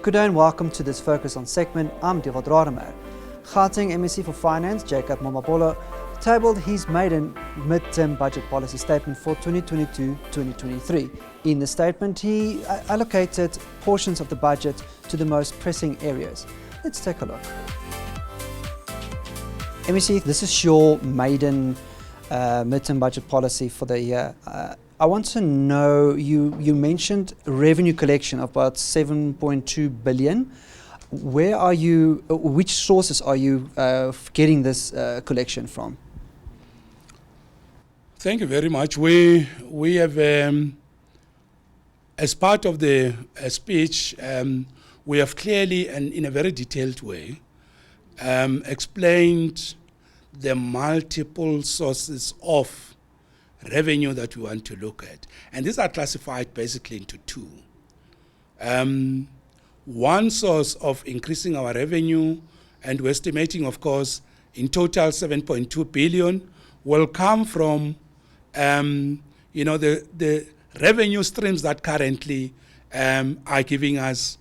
Good day and welcome to this Focus On segment. I'm Divot Radamer. Gauteng MEC for Finance, Jacob Mamabolo, tabled his maiden midterm budget policy statement for 2022-2023. In the statement, he allocated portions of the budget to the most pressing areas. Let's take a look. MEC, this is your maiden midterm budget policy for the year. I want to know, you mentioned revenue collection of about 7.2 billion. Where are you, which sources are you getting this collection from? Thank you very much. We have, as part of the speech, we have clearly and in a very detailed way explained the multiple sources of revenue that we want to look at. And these are classified basically into two. One source of increasing our revenue, and we're estimating, of course, in total 7.2 billion, will come from the revenue streams that currently are giving us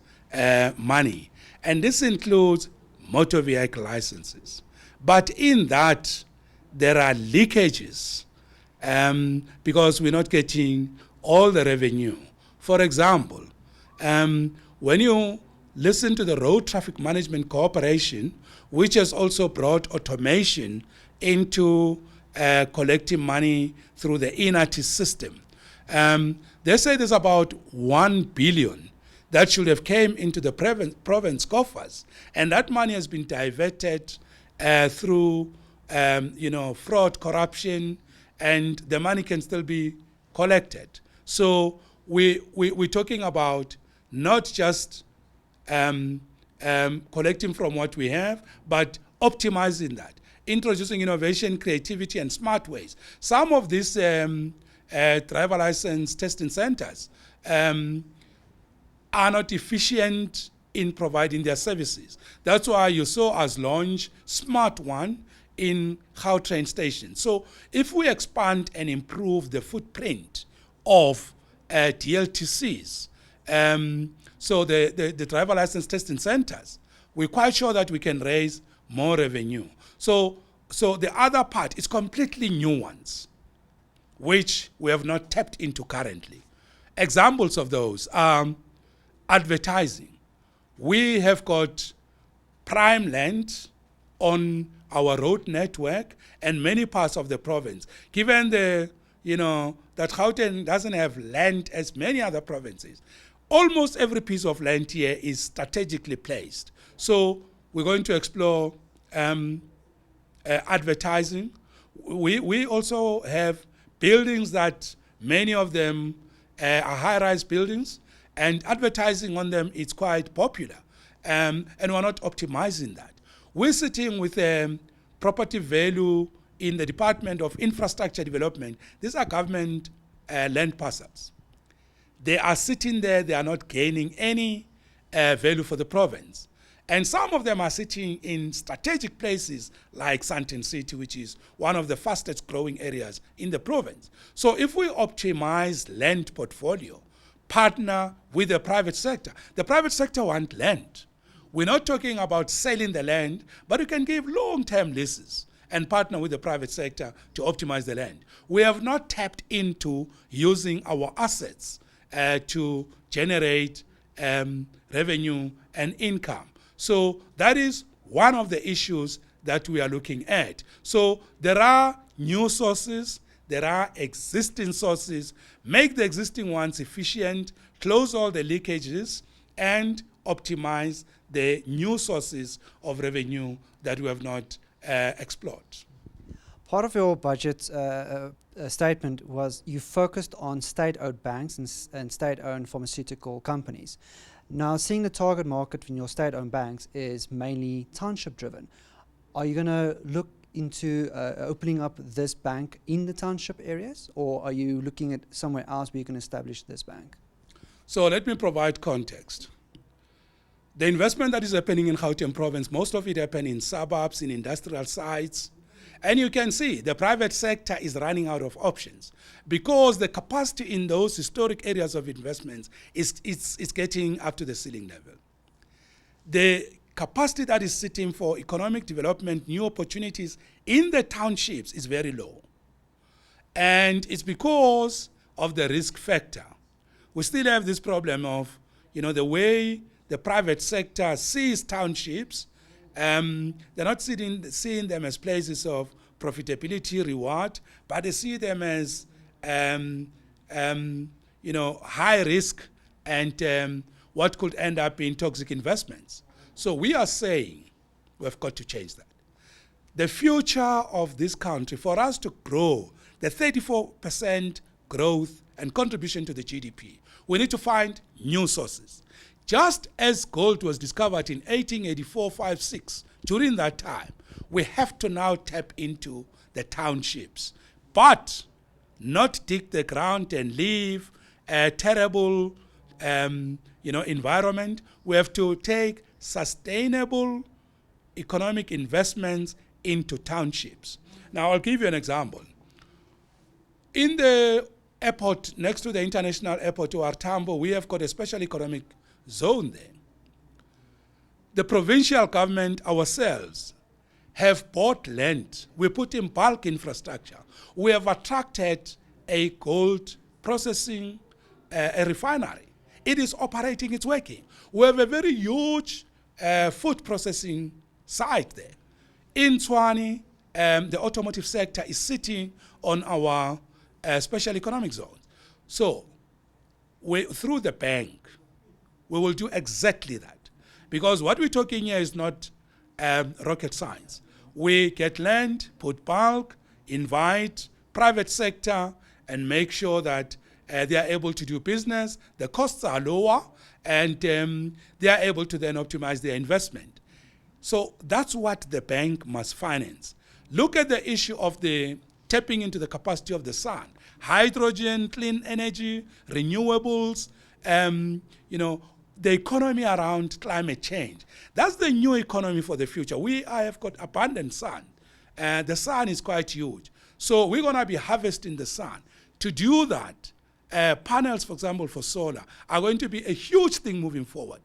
money. And this includes motor vehicle licenses. But in that, there are leakages because we're not getting all the revenue. For example, when you listen to the Road Traffic Management Corporation, which has also brought automation into collecting money through the INATIS system, they say there's about 1 billion that should have came into the province coffers, and that money has been diverted through fraud, corruption, and the money can still be collected. So we're talking about not just collecting from what we have, but optimizing that, introducing innovation, creativity, and smart ways. Some of these driver license testing centers are not efficient in providing their services. That's why you saw us launch Smart One in Gauteng Station. So if we expand and improve the footprint of DLTCs, so the driver license testing centers, we're quite sure that we can raise more revenue. So the other part is completely new ones, which we have not tapped into currently. Examples of those are advertising. We have got prime land on our road network and many parts of the province. Given that Gauteng doesn't have land as many other provinces, almost every piece of land here is strategically placed. So we're going to explore advertising. We also have buildings that many of them are high-rise buildings, and advertising on them is quite popular, and we're not optimizing that. We're sitting with property value in the Department of Infrastructure Development. These are government land parcels. They are sitting there, they are not gaining any value for the province. And some of them are sitting in strategic places like Sandton City, which is one of the fastest growing areas in the province. So if we optimize land portfolio, partner with the private sector wants land. We're not talking about selling the land, but you can give long-term leases and partner with the private sector to optimize the land. We have not tapped into using our assets to generate revenue and income. So that is one of the issues that we are looking at. So there are new sources, there are existing sources. Make the existing ones efficient, close all the leakages, and optimize the new sources of revenue that we have not explored. Part of your budget statement was you focused on state-owned banks and state-owned pharmaceutical companies. Now, seeing the target market in your state-owned banks is mainly township-driven, are you going to look into opening up this bank in the township areas, or are you looking at somewhere else where you can establish this bank? So let me provide context. The investment that is happening in Gauteng province, most of it happen in suburbs, in industrial sites. And you can see the private sector is running out of options because the capacity in those historic areas of investments is getting up to the ceiling level. the capacity that is sitting for economic development, new opportunities in the townships is very low. And it's because of the risk factor. We still have this problem of, the way the private sector sees townships. They're not seeing them as places of profitability, reward, but they see them as, high risk and what could end up being toxic investments. So we are saying we've got to change that. The future of this country, for us to grow, the 34% growth and contribution to the GDP, we need to find new sources. Just as gold was discovered in 1884-56, during that time, we have to now tap into the townships, but not dig the ground and leave a terrible environment. We have to take sustainable economic investments into townships. Now, I'll give you an example. In the airport, next to the international airport to Tambo, we have got a special economic zone there. The provincial government ourselves have bought land. We put in bulk infrastructure. We have attracted a gold processing, a refinery. It is operating, it's working. We have a very huge food processing site there. In Tshwane, the automotive sector is sitting on our special economic zone. So, through the bank, we will do exactly that. Because what we're talking here is not rocket science. We get land, put bulk, invite private sector, and make sure that they are able to do business. The costs are lower, and they are able to then optimize their investment. So that's what the bank must finance. Look at the issue of the tapping into the capacity of the sun. Hydrogen, clean energy, renewables, the economy around climate change. That's the new economy for the future. I have got abundant sun. The sun is quite huge. So we're going to be harvesting the sun. To do that, panels, for example, for solar, are going to be a huge thing moving forward.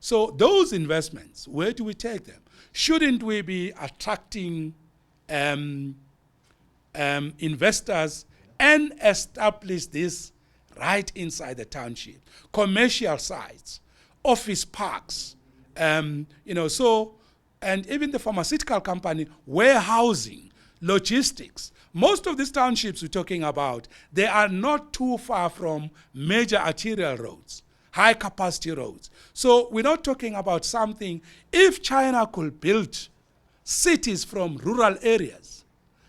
So those investments, where do we take them? Shouldn't we be attracting investors and establish this right inside the township? Commercial sites, office parks, and even the pharmaceutical company, warehousing, logistics. Most of these townships we're talking about, they are not too far from major arterial roads, high capacity roads. So we're not talking about something, if China could build cities from rural areas,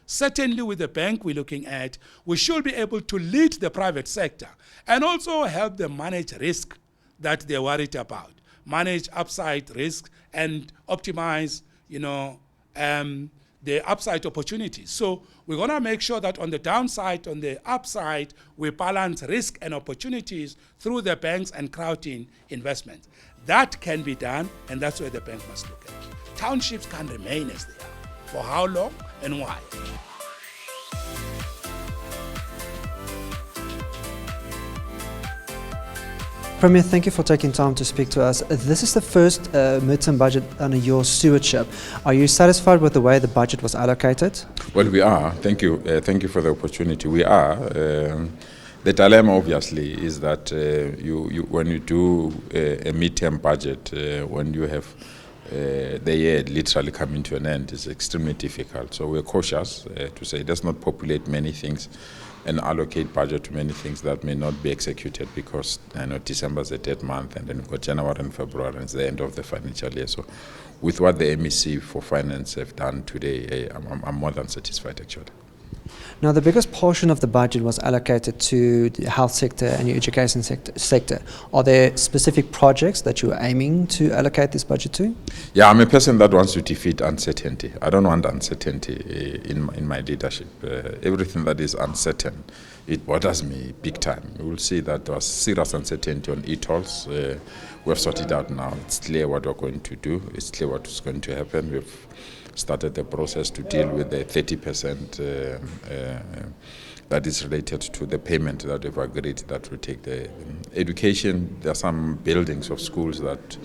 certainly with the bank we're looking at, we should be able to lead the private sector and also help them manage risk that they're worried about, manage upside risk and optimize, the upside opportunities. So we're going to make sure that on the downside, on the upside, we balance risk and opportunities through the banks and crowding investments. That can be done, and that's where the bank must look at. Townships can remain as they are. For how long and why? Premier, thank you for taking time to speak to us. This is the first midterm budget under your stewardship. Are you satisfied with the way the budget was allocated? Well, we are. Thank you. Thank you for the opportunity. We are. The dilemma, obviously, is that when you do a midterm budget, when you have the year literally coming to an end, it's extremely difficult. So we're cautious to say let's not populate many things and allocate budget to many things that may not be executed, because I know December is a dead month, and then we've got January and February, and it's the end of the financial year. So with what the MEC for Finance have done today, I'm more than satisfied, actually. Now, the biggest portion of the budget was allocated to the health sector and your education sector. Are there specific projects that you're aiming to allocate this budget to? Yeah, I'm a person that wants to defeat uncertainty. I don't want uncertainty in my leadership. Everything that is uncertain, it bothers me big time. You will see that there was serious uncertainty on e-tolls. We have sorted out now. It's clear what we're going to do. It's clear what is going to happen. We've started the process to deal with the 30% that is related to the payment that we've agreed that we take. The education, there are some buildings of schools that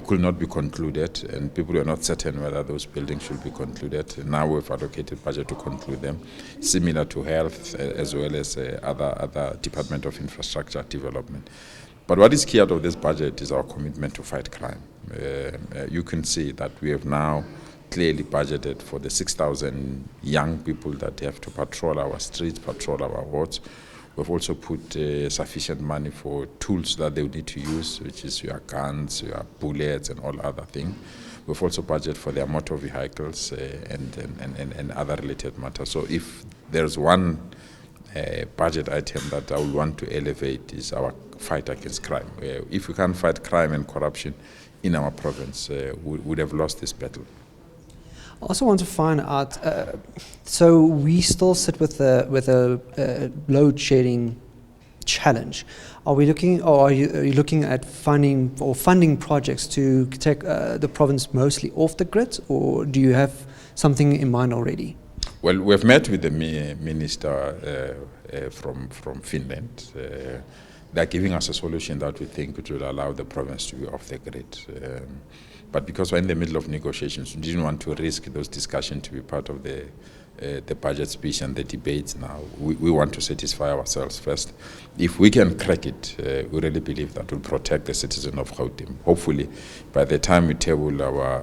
could not be concluded, and people were not certain whether those buildings should be concluded. Now we've allocated budget to conclude them, similar to health as well as other Department of Infrastructure Development. But what is key out of this budget is our commitment to fight crime. You can see that we have now clearly budgeted for the 6,000 young people that have to patrol our streets, patrol our wards. We've also put sufficient money for tools that they need to use, which is your guns, your bullets, and all other things. We've also budgeted for their motor vehicles and other related matters. So if there's one budget item that I would want to elevate is our fight against crime. If we can't fight crime and corruption in our province, we would have lost this battle. I also want to find out, so we still sit with a load shedding challenge. Are we looking, or are you looking at funding projects to take the province mostly off the grid, or do you have something in mind already? Well, we've met with the minister from Finland. They're giving us a solution that we think which will allow the province to be off the grid. But because we're in the middle of negotiations, we didn't want to risk those discussions to be part of the budget speech and the debates now. We want to satisfy ourselves first. If we can crack it, we really believe that will protect the citizen of Gauteng. Hopefully, by the time we table our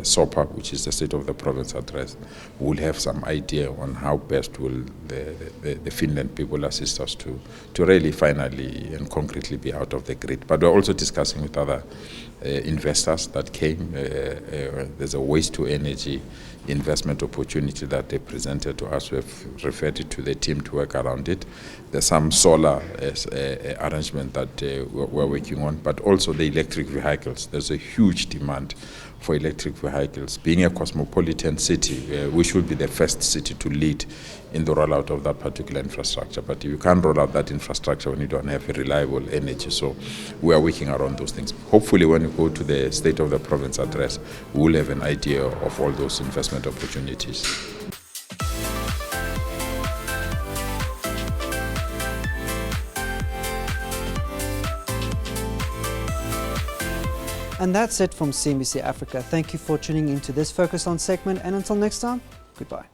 SOPA, which is the State of the Province address, we'll have some idea on how best will the Finland people assist us to really finally and concretely be out of the grid. But we're also discussing with other investors that came. There's a waste to energy investment opportunity that they presented to us. We've referred it to the team to work around it. There's some solar arrangement that we're working on, but also the electric vehicles. There's a huge demand for electric vehicles. Being a cosmopolitan city, we should be the first city to lead in the rollout of that particular infrastructure. But you can't roll out that infrastructure when you don't have a reliable energy. So we are working around those things. Hopefully when we go to the State of the Province address, we'll have an idea of all those investment opportunities. And that's it from CNBC Africa. Thank you for tuning into this Focus On segment, and until next time, goodbye.